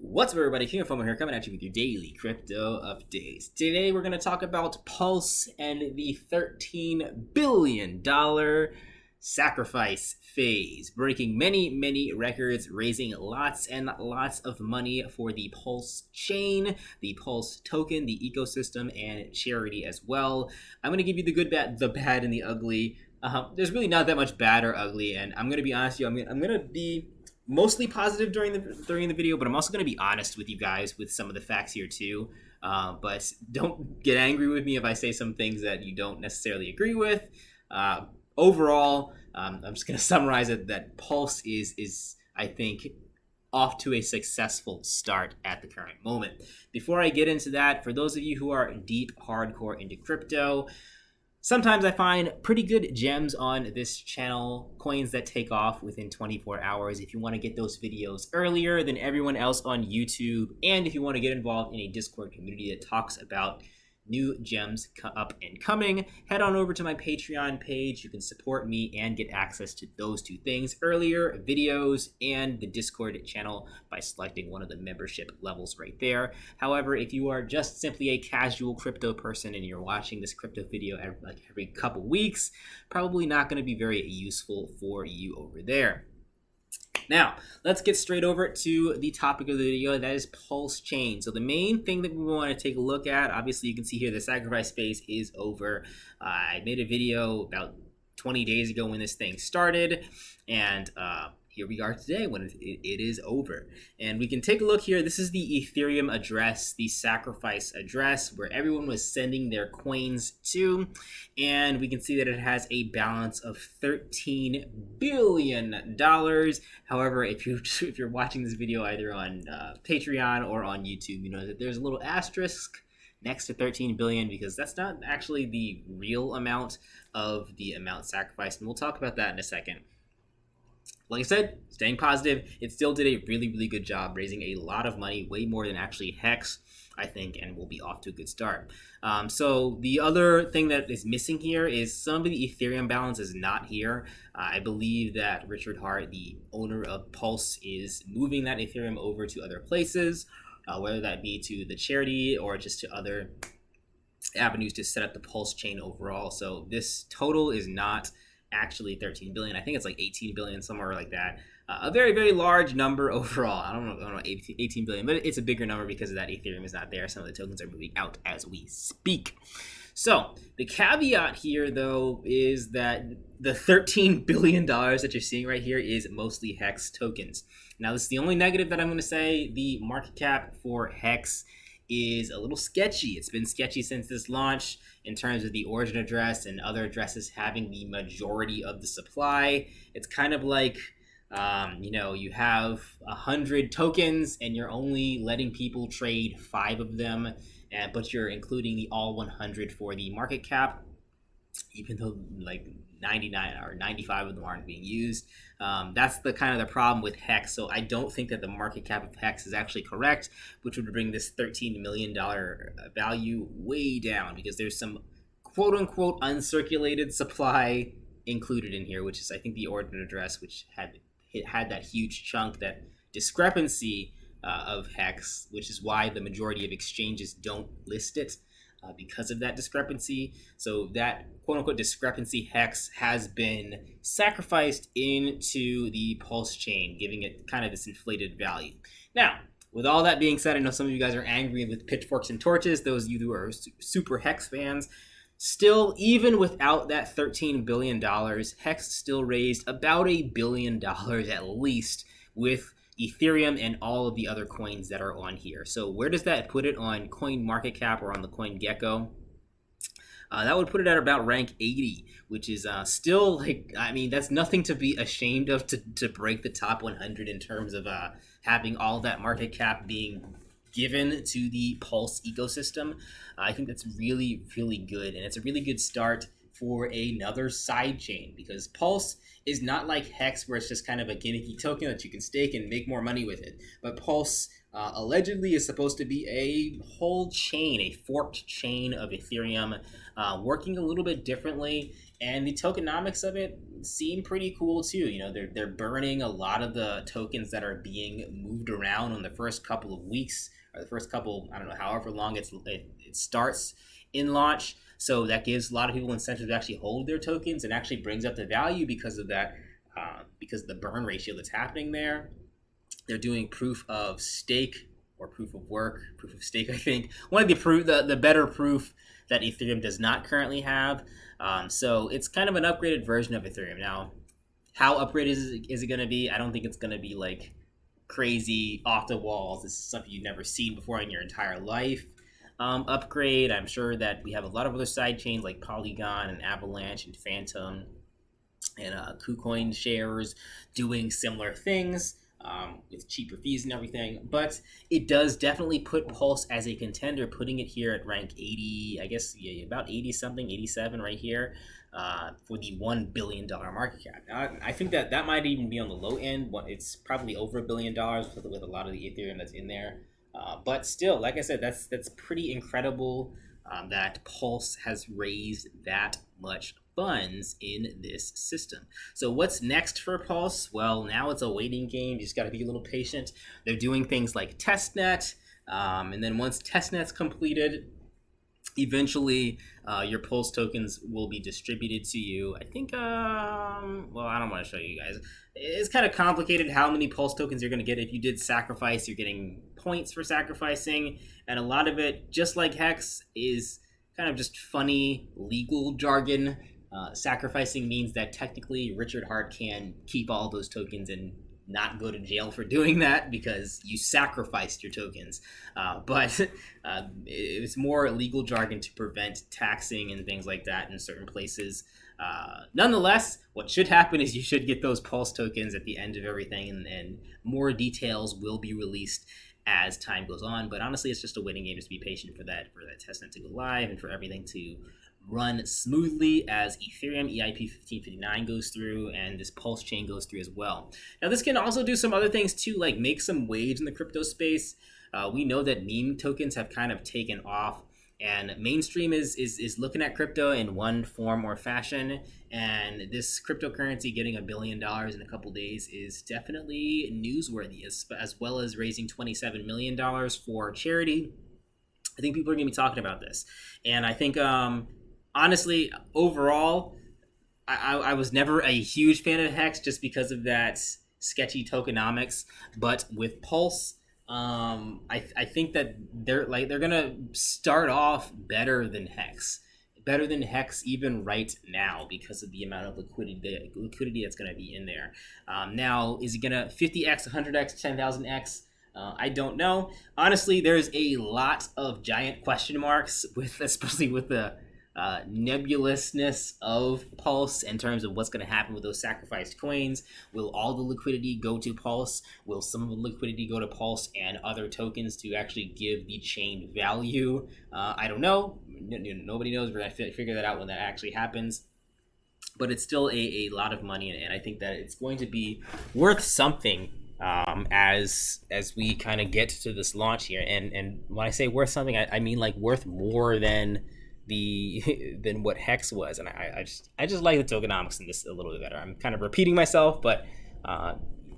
What's up, everybody? King of Fomo here, coming at you with your daily crypto updates. Today, we're going to talk about Pulse and the $13 billion sacrifice phase, breaking many records, raising lots and lots of money for the Pulse chain, the Pulse token, the ecosystem, and charity as well. I'm going to give you the good, the bad, and the ugly. There's really not that much bad or ugly, and I'm going to be honest with you. I'm going to be mostly positive during the video, but I'm also going to be honest with you guys with some of the facts here too. But don't get angry with me if I say some things that you don't necessarily agree with. Overall, I'm just going to summarize it that Pulse is I think off to a successful start at the current moment. Before I get into that, for those of you who are deep hardcore into crypto, sometimes I find pretty good gems on this channel, coins that take off within 24 hours. If you want to get those videos earlier than everyone else on YouTube, and if you want to get involved in a Discord community that talks about new gems up and coming, head on over to my Patreon page. You can support me and get access to those two things: earlier videos and the Discord channel by selecting one of the membership levels right there. However, if you are just simply a casual crypto person and you're watching this crypto video every couple weeks, probably not going to be very useful for you over there. Now, let's get straight over to the topic of the video, that is Pulsechain. So the main thing that we want to take a look at, obviously you can see here the sacrifice phase is over. I made a video about 20 days ago when this thing started, and here we are today when it is over. And we can take a look here. This is the Ethereum address, the sacrifice address, where everyone was sending their coins to. And we can see that it has a balance of $13 billion. However, if you're watching this video either on Patreon or on YouTube, you know that there's a little asterisk next to 13 billion because that's not actually the real amount of the amount sacrificed. And we'll talk about that in a second. Like I said, staying positive, it still did a really good job raising a lot of money, way more than actually Hex, I think, and we'll be off to a good start. So the other thing that is missing here is some of the Ethereum balance is not here. I believe that Richard Hart, the owner of Pulse, is moving that Ethereum over to other places, whether that be to the charity or just to other avenues to set up the Pulse chain overall. So this total is not actually 13 billion. I think it's like 18 billion, somewhere like that. A very large number overall. I don't know 18 billion, but it's a bigger number because of that Ethereum is not there. Some of the tokens are moving out as we speak. So the caveat here, though, is that the $13 billion that you're seeing right here is mostly Hex tokens. Now, this is the only negative that I'm going to say. The market cap for Hex is a little sketchy. It's been sketchy since this launch in terms of the origin address and other addresses having the majority of the supply. It's kind of like, you have 100 tokens and you're only letting people trade 5 of them, but you're including the all 100 for the market cap, even though like 99 or 95 of them aren't being used. That's the kind of the problem with Hex. So I don't think that the market cap of Hex is actually correct, which would bring this $13 million value way down because there's some quote unquote uncirculated supply included in here, which is I think the origin address, which had that huge chunk, that discrepancy of Hex, which is why the majority of exchanges don't list it. Because of that discrepancy. So that quote-unquote discrepancy Hex has been sacrificed into the Pulse chain, giving it kind of this inflated value. Now, with all that being said, I know some of you guys are angry with pitchforks and torches, those of you who are super Hex fans. Still, even without that $13 billion, Hex still raised about $1 billion at least with Ethereum and all of the other coins that are on here. So where does that put it on Coin Market Cap or on the CoinGecko? That would put it at about rank 80, which is still, like, I mean, that's nothing to be ashamed of to break the top 100 in terms of having all that market cap being given to the Pulse ecosystem. I think that's really good, and it's a really good start for another side chain, because Pulse is not like Hex where it's just kind of a gimmicky token that you can stake and make more money with it. But Pulse allegedly is supposed to be a whole chain, a forked chain of Ethereum, working a little bit differently, and the tokenomics of it seem pretty cool too. You know, they're burning a lot of the tokens that are being moved around on the first couple of weeks, or the first couple, I don't know, however long it starts in launch. So that gives a lot of people incentive to actually hold their tokens, and actually brings up the value because of that, because of the burn ratio that's happening there. They're doing proof of stake or proof of work, proof of stake. I think one of the better proof that Ethereum does not currently have. So it's kind of an upgraded version of Ethereum. Now, how upgraded is it going to be? I don't think it's going to be like crazy off the walls. This is something you've never seen before in your entire life. Upgrade. I'm sure that we have a lot of other side chains like Polygon and Avalanche and Phantom and KuCoin shares doing similar things. With cheaper fees and everything, but it does definitely put Pulse as a contender, putting it here at rank 80, I guess, yeah, about 80 something, 87 right here, for the $1 billion market cap. Now, I think that might even be on the low end. It's probably over $1 billion with a lot of the Ethereum that's in there. But still, like I said, that's pretty incredible that Pulse has raised that much funds in this system. So what's next for Pulse? Well, now it's a waiting game. You just got to be a little patient. They're doing things like testnet, and then once testnet's completed, eventually your Pulse tokens will be distributed to you. I think, well, I don't want to show you guys. It's kind of complicated how many Pulse tokens you're going to get. If you did sacrifice, you're getting points for sacrificing, and a lot of it, just like Hex, is kind of just funny legal jargon. Sacrificing means that technically Richard Hart can keep all those tokens and not go to jail for doing that because you sacrificed your tokens. But it's more legal jargon to prevent taxing and things like that in certain places. Nonetheless, what should happen is you should get those Pulse tokens at the end of everything, and more details will be released as time goes on. But honestly, it's just a waiting game. Just be patient for that testnet to go live and for everything to run smoothly as Ethereum EIP 1559 goes through and this Pulse chain goes through as well. Now, this can also do some other things too, like make some waves in the crypto space. We know that meme tokens have kind of taken off, and mainstream is looking at crypto in one form or fashion, and this cryptocurrency getting $1 billion in a couple days is definitely newsworthy, as well as raising $27 million for charity. I think people are going to be talking about this, and I think honestly, overall, I was never a huge fan of Hex just because of that sketchy tokenomics. But with Pulse, I think that they're gonna start off better than Hex, even right now because of the amount of liquidity that's gonna be in there. Now, is it gonna 50x, 100x, 10,000x? I don't know. Honestly, there's a lot of giant question marks especially with the nebulousness of Pulse in terms of what's going to happen with those sacrificed coins. Will all the liquidity go to Pulse? Will some of the liquidity go to Pulse and other tokens to actually give the chain value? I don't know. Nobody knows. We're going to figure that out when that actually happens. But it's still a lot of money, and I think that it's going to be worth something as we kind of get to this launch here. And when I say worth something, I mean like worth more than what Hex was. And I just like the tokenomics in this a little bit better. I'm kind of repeating myself, but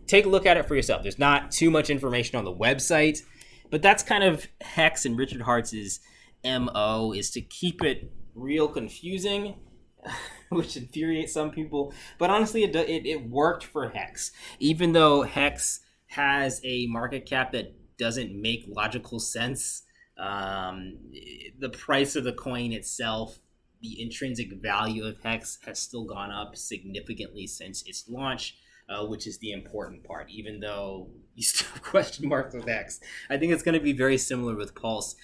take a look at it for yourself. There's not too much information on the website, but that's kind of Hex and Richard Hartz's MO, is to keep it real confusing, which infuriates some people. But honestly, it worked for Hex. Even though Hex has a market cap that doesn't make logical sense, the price of the coin itself, the intrinsic value of Hex, has still gone up significantly since its launch, which is the important part, even though you still have question marks with Hex. I think it's going to be very similar with Pulse.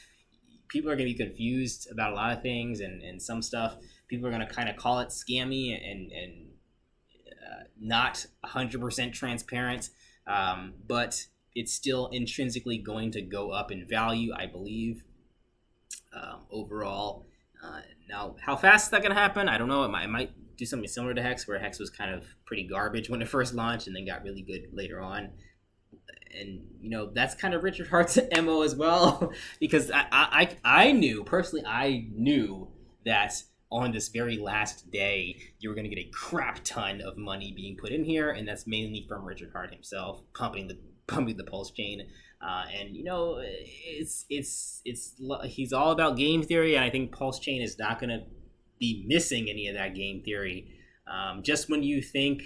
People are going to be confused about a lot of things, and some stuff people are going to kind of call it scammy and not 100% transparent, but it's still intrinsically going to go up in value, I believe, overall. Now, how fast is that going to happen? I don't know. It might do something similar to Hex, where Hex was kind of pretty garbage when it first launched and then got really good later on. And you know that's kind of Richard Hart's mo as well, because I knew personally, I knew that on this very last day you were going to get a crap ton of money being put in here, and that's mainly from Richard Hart himself pumping the pulse chain. And you know, he's all about game theory, and I think pulse chain is not going to be missing any of that game theory. Just when you think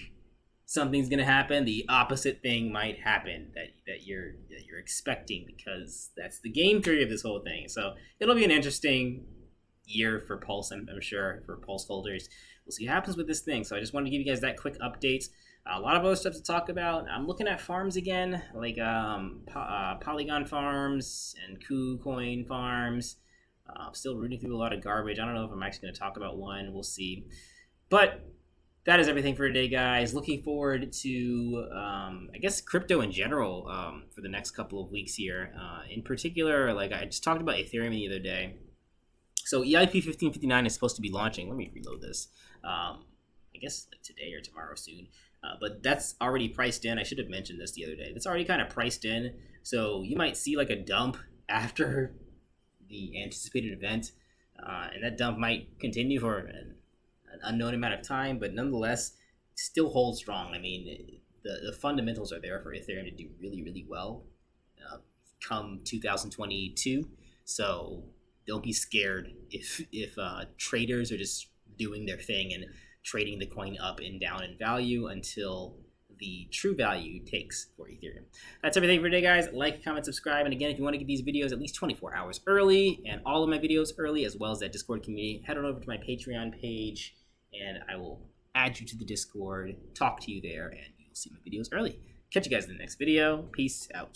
something's going to happen, the opposite thing might happen that you're expecting, because that's the game theory of this whole thing. So it'll be an interesting year for Pulse, I'm sure, for Pulse holders. We'll see what happens with this thing. So I just wanted to give you guys that quick update. A lot of other stuff to talk about. I'm looking at farms again, like Polygon farms and KuCoin farms. I'm still rooting through a lot of garbage. I don't know if I'm actually going to talk about one. We'll see. But that is everything for today, guys. Looking forward to, I guess, crypto in general for the next couple of weeks here. In particular, like I just talked about Ethereum the other day. So EIP 1559 is supposed to be launching. Let me reload this. I guess like today or tomorrow soon. But that's already priced in. I should have mentioned this the other day. That's already kind of priced in. So you might see like a dump after the anticipated event. And that dump might continue for an unknown amount of time. But nonetheless, still hold strong. I mean, the fundamentals are there for Ethereum to do really, really well come 2022. So don't be scared if traders are just doing their thing and trading the coin up and down in value until the true value takes for Ethereum. That's everything for today, guys. Like, comment, subscribe. And again, if you want to get these videos at least 24 hours early and all of my videos early, as well as that Discord community, head on over to my Patreon page and I will add you to the Discord, talk to you there, and you'll see my videos early. Catch you guys in the next video. Peace out.